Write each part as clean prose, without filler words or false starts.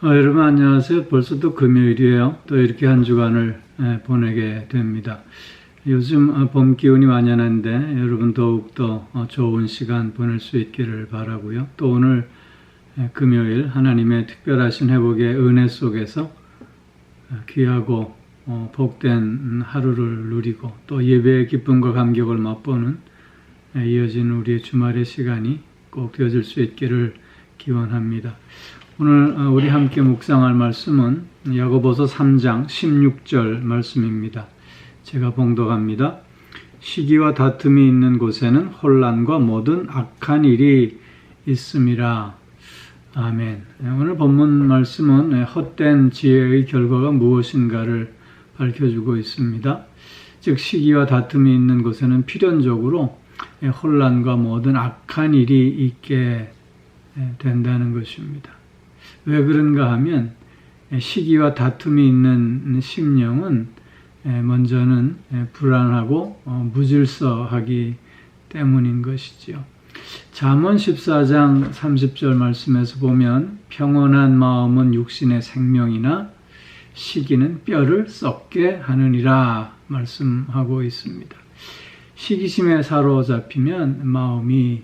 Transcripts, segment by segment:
여러분 안녕하세요. 벌써 또 금요일이에요. 또 이렇게 한 주간을 보내게 됩니다. 요즘 봄 기운이 완연한데 여러분 더욱더 좋은 시간 보낼 수 있기를 바라고요. 또 오늘 금요일 하나님의 특별하신 회복의 은혜 속에서 귀하고 복된 하루를 누리고 또 예배의 기쁨과 감격을 맛보는 이어진 우리의 주말의 시간이 꼭 되어질 수 있기를 기원합니다. 오늘 우리 함께 묵상할 말씀은 야고보서 3장 16절 말씀입니다. 제가 봉독합니다. 시기와 다툼이 있는 곳에는 혼란과 모든 악한 일이 있음이라. 아멘. 오늘 본문 말씀은 헛된 지혜의 결과가 무엇인가를 밝혀주고 있습니다. 즉 시기와 다툼이 있는 곳에는 필연적으로 혼란과 모든 악한 일이 있게 된다는 것입니다. 왜 그런가 하면 시기와 다툼이 있는 심령은 먼저는 불안하고 무질서하기 때문인 것이지요. 잠언 14장 30절 말씀에서 보면 평온한 마음은 육신의 생명이나 시기는 뼈를 썩게 하느니라 말씀하고 있습니다. 시기심에 사로잡히면 마음이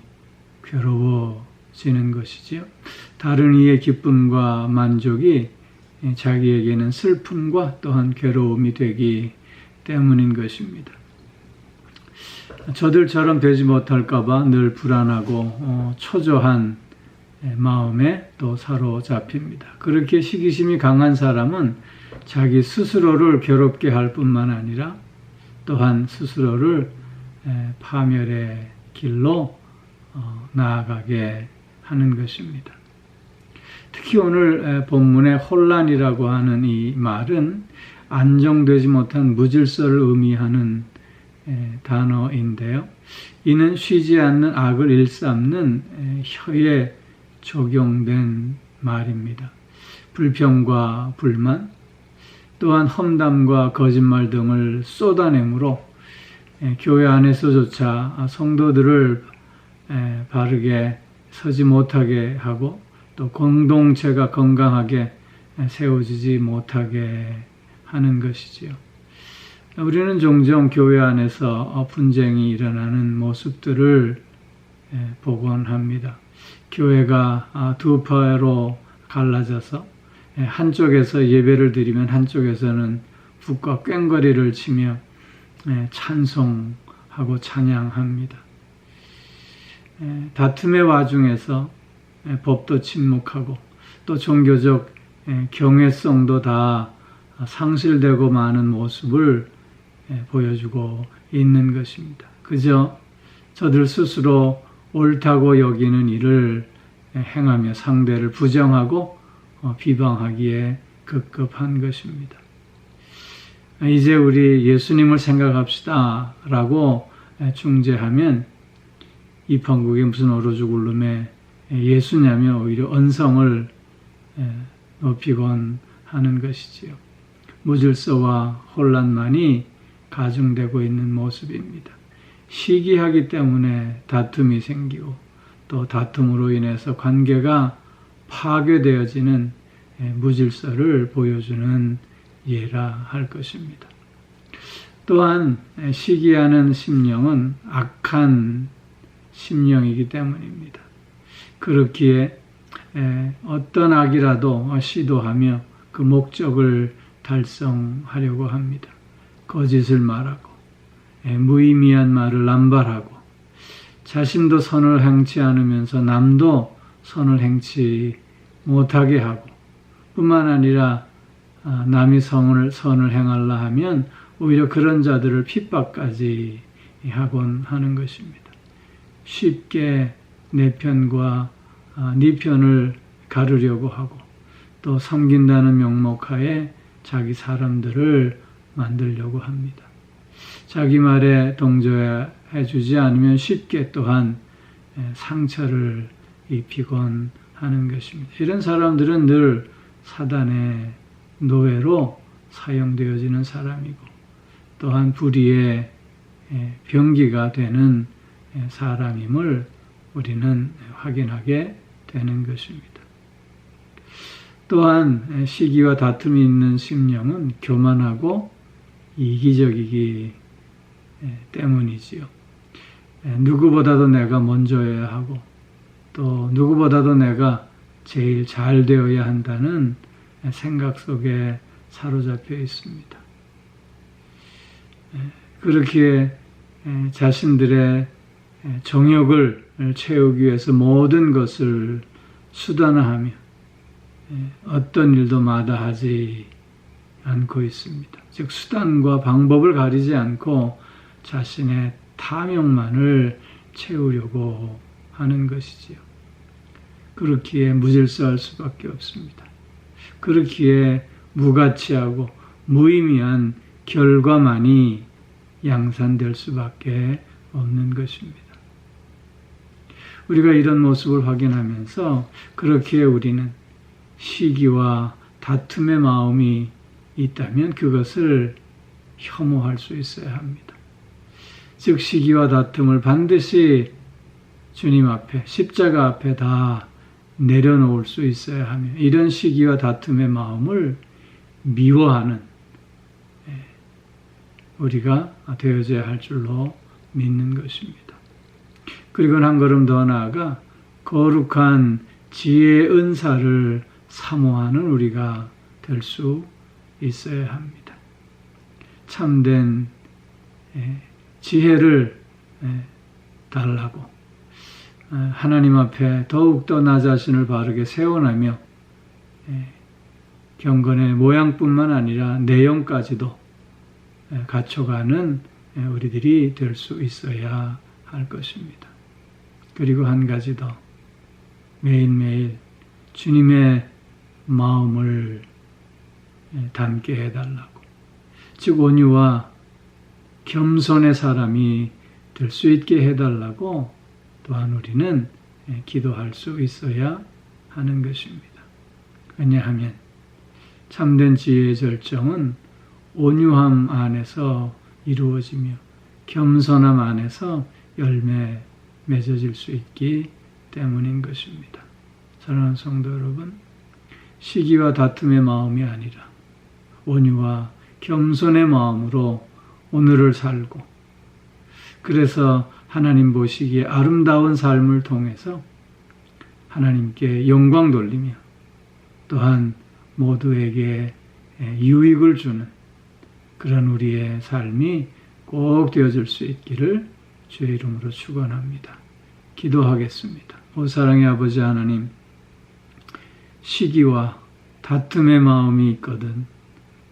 괴로워지는 것이지요. 다른 이의 기쁨과 만족이 자기에게는 슬픔과 또한 괴로움이 되기 때문인 것입니다. 저들처럼 되지 못할까 봐 늘 불안하고 초조한 마음에 또 사로잡힙니다. 그렇게 시기심이 강한 사람은 자기 스스로를 괴롭게 할 뿐만 아니라 또한 스스로를 파멸의 길로 나아가게 하는 것입니다. 특히 오늘 본문의 혼란이라고 하는 이 말은 안정되지 못한 무질서를 의미하는 단어인데요. 이는 쉬지 않는 악을 일삼는 혀에 적용된 말입니다. 불평과 불만, 또한 험담과 거짓말 등을 쏟아내므로 교회 안에서조차 성도들을 바르게 서지 못하게 하고 또 공동체가 건강하게 세워지지 못하게 하는 것이지요. 우리는 종종 교회 안에서 분쟁이 일어나는 모습들을 보곤 합니다. 교회가 두 파로 갈라져서 한쪽에서 예배를 드리면 한쪽에서는 북과 꽹과리를 치며 찬송하고 찬양합니다. 다툼의 와중에서 법도 침묵하고 또 종교적 경외성도 다 상실되고 마는 모습을 보여주고 있는 것입니다. 그저 저들 스스로 옳다고 여기는 일을 행하며 상대를 부정하고 비방하기에 급급한 것입니다. 이제 우리 예수님을 생각합시다 라고 중재하면 이 판국에 무슨 얼어죽을름에 예수냐며 오히려 언성을 높이곤 하는 것이지요. 무질서와 혼란만이 가중되고 있는 모습입니다. 시기하기 때문에 다툼이 생기고 또 다툼으로 인해서 관계가 파괴되어지는 무질서를 보여주는 예라 할 것입니다. 또한 시기하는 심령은 악한 심령이기 때문입니다. 그렇기에 어떤 악이라도 시도하며 그 목적을 달성하려고 합니다. 거짓을 말하고 무의미한 말을 남발하고 자신도 선을 행치 않으면서 남도 선을 행치 못하게 하고 뿐만 아니라 남이 선을 행하려 하면 오히려 그런 자들을 핍박까지 하곤 하는 것입니다. 쉽게 내 편과 네 편을 가르려고 하고 또 섬긴다는 명목하에 자기 사람들을 만들려고 합니다. 자기 말에 동조해 주지 않으면 쉽게 또한 상처를 입히곤 하는 것입니다. 이런 사람들은 늘 사단의 노예로 사용되어지는 사람이고 또한 불의의 병기가 되는 사람임을 우리는 확인하게 되는 것입니다. 또한 시기와 다툼이 있는 심령은 교만하고 이기적이기 때문이지요. 누구보다도 내가 먼저여야 하고 또 누구보다도 내가 제일 잘 되어야 한다는 생각 속에 사로잡혀 있습니다. 그렇기에 자신들의 정욕을 채우기 위해서 모든 것을 수단화하며 어떤 일도 마다하지 않고 있습니다. 즉 수단과 방법을 가리지 않고 자신의 탐욕만을 채우려고 하는 것이지요. 그렇기에 무질서할 수밖에 없습니다. 그렇기에 무가치하고 무의미한 결과만이 양산될 수밖에 없는 것입니다. 우리가 이런 모습을 확인하면서 그렇기에 우리는 시기와 다툼의 마음이 있다면 그것을 혐오할 수 있어야 합니다. 즉 시기와 다툼을 반드시 주님 앞에 십자가 앞에 다 내려놓을 수 있어야 하며 이런 시기와 다툼의 마음을 미워하는 우리가 되어져야 할 줄로 믿는 것입니다. 그리고 한 걸음 더 나아가 거룩한 지혜의 은사를 사모하는 우리가 될 수 있어야 합니다. 참된 지혜를 달라고 하나님 앞에 더욱더 나 자신을 바르게 세워나며 경건의 모양뿐만 아니라 내용까지도 갖춰가는 우리들이 될 수 있어야 할 것입니다. 그리고 한 가지 더 매일매일 주님의 마음을 담게 해달라고 즉 온유와 겸손의 사람이 될 수 있게 해달라고 또한 우리는 기도할 수 있어야 하는 것입니다. 왜냐하면 참된 지혜의 절정은 온유함 안에서 이루어지며 겸손함 안에서 열매 맺어질 수 있기 때문인 것입니다. 사랑하는 성도 여러분, 시기와 다툼의 마음이 아니라 온유와 겸손의 마음으로 오늘을 살고 그래서 하나님 보시기에 아름다운 삶을 통해서 하나님께 영광 돌리며 또한 모두에게 유익을 주는 그런 우리의 삶이 꼭 되어질 수 있기를 주의 이름으로 축원합니다. 기도하겠습니다. 오 사랑의 아버지 하나님, 시기와 다툼의 마음이 있거든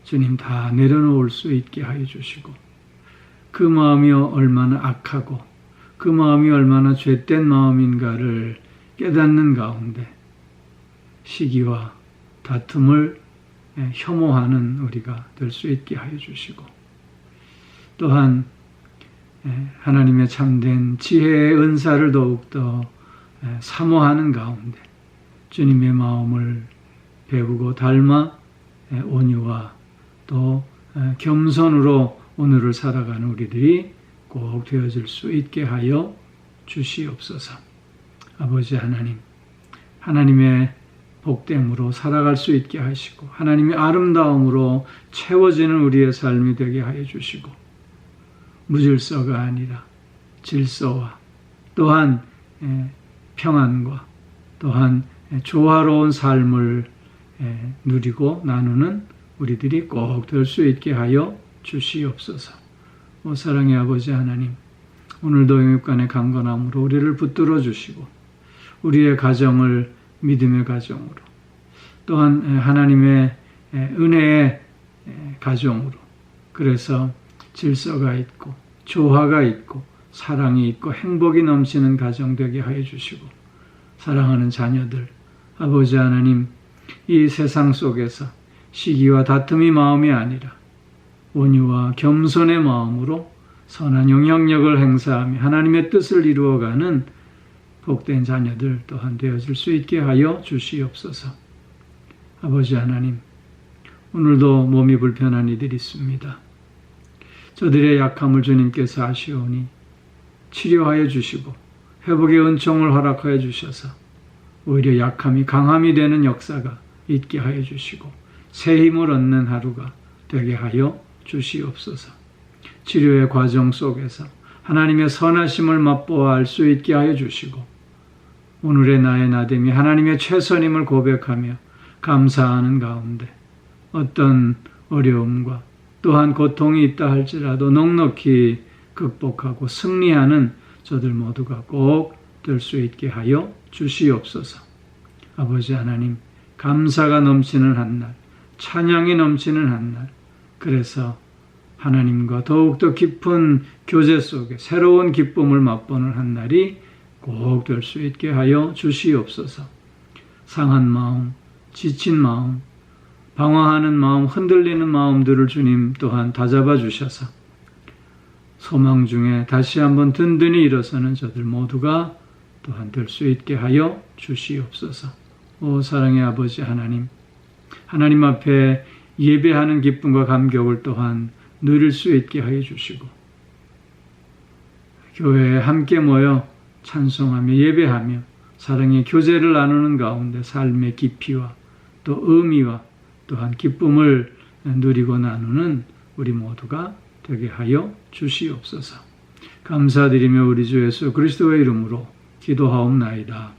주님 다 내려놓을 수 있게 하여 주시고 그 마음이 얼마나 악하고 그 마음이 얼마나 죄된 마음인가를 깨닫는 가운데 시기와 다툼을 혐오하는 우리가 될 수 있게 하여 주시고 또한 하나님의 참된 지혜의 은사를 더욱더 사모하는 가운데 주님의 마음을 배우고 닮아 온유와 또 겸손으로 오늘을 살아가는 우리들이 꼭 되어질 수 있게 하여 주시옵소서. 아버지 하나님, 하나님의 복됨으로 살아갈 수 있게 하시고 하나님의 아름다움으로 채워지는 우리의 삶이 되게 하여 주시고 무질서가 아니라 질서와 또한 평안과 또한 조화로운 삶을 누리고 나누는 우리들이 꼭 될 수 있게 하여 주시옵소서. 오 사랑의 아버지 하나님, 오늘도 영육간의 강건함으로 우리를 붙들어 주시고 우리의 가정을 믿음의 가정으로 또한 하나님의 은혜의 가정으로 그래서 질서가 있고 조화가 있고 사랑이 있고 행복이 넘치는 가정 되게 하여 주시고 사랑하는 자녀들 아버지 하나님 이 세상 속에서 시기와 다툼이 마음이 아니라 온유와 겸손의 마음으로 선한 영향력을 행사하며 하나님의 뜻을 이루어가는 복된 자녀들 또한 되어질 수 있게 하여 주시옵소서. 아버지 하나님, 오늘도 몸이 불편한 이들이 있습니다. 저들의 약함을 주님께서 아시오니 치료하여 주시고 회복의 은총을 허락하여 주셔서 오히려 약함이 강함이 되는 역사가 있게 하여 주시고 새 힘을 얻는 하루가 되게 하여 주시옵소서. 치료의 과정 속에서 하나님의 선하심을 맛보아 알 수 있게 하여 주시고 오늘의 나의 나됨이 하나님의 최선임을 고백하며 감사하는 가운데 어떤 어려움과 또한 고통이 있다 할지라도 넉넉히 극복하고 승리하는 저들 모두가 꼭 될 수 있게 하여 주시옵소서. 아버지 하나님, 감사가 넘치는 한날, 찬양이 넘치는 한날, 그래서 하나님과 더욱더 깊은 교제 속에 새로운 기쁨을 맛보는 한날이 꼭 될 수 있게 하여 주시옵소서. 상한 마음, 지친 마음, 방황하는 마음, 흔들리는 마음들을 주님 또한 다잡아 주셔서 소망 중에 다시 한번 든든히 일어서는 저들 모두가 또한 될 수 있게 하여 주시옵소서. 오 사랑의 아버지 하나님, 하나님 앞에 예배하는 기쁨과 감격을 또한 누릴 수 있게 하여 주시고 교회에 함께 모여 찬송하며 예배하며 사랑의 교제를 나누는 가운데 삶의 깊이와 또 의미와 또한 기쁨을 누리고 나누는 우리 모두가 되게 하여 주시옵소서. 감사드리며 우리 주 예수 그리스도의 이름으로 기도하옵나이다.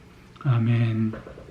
아멘.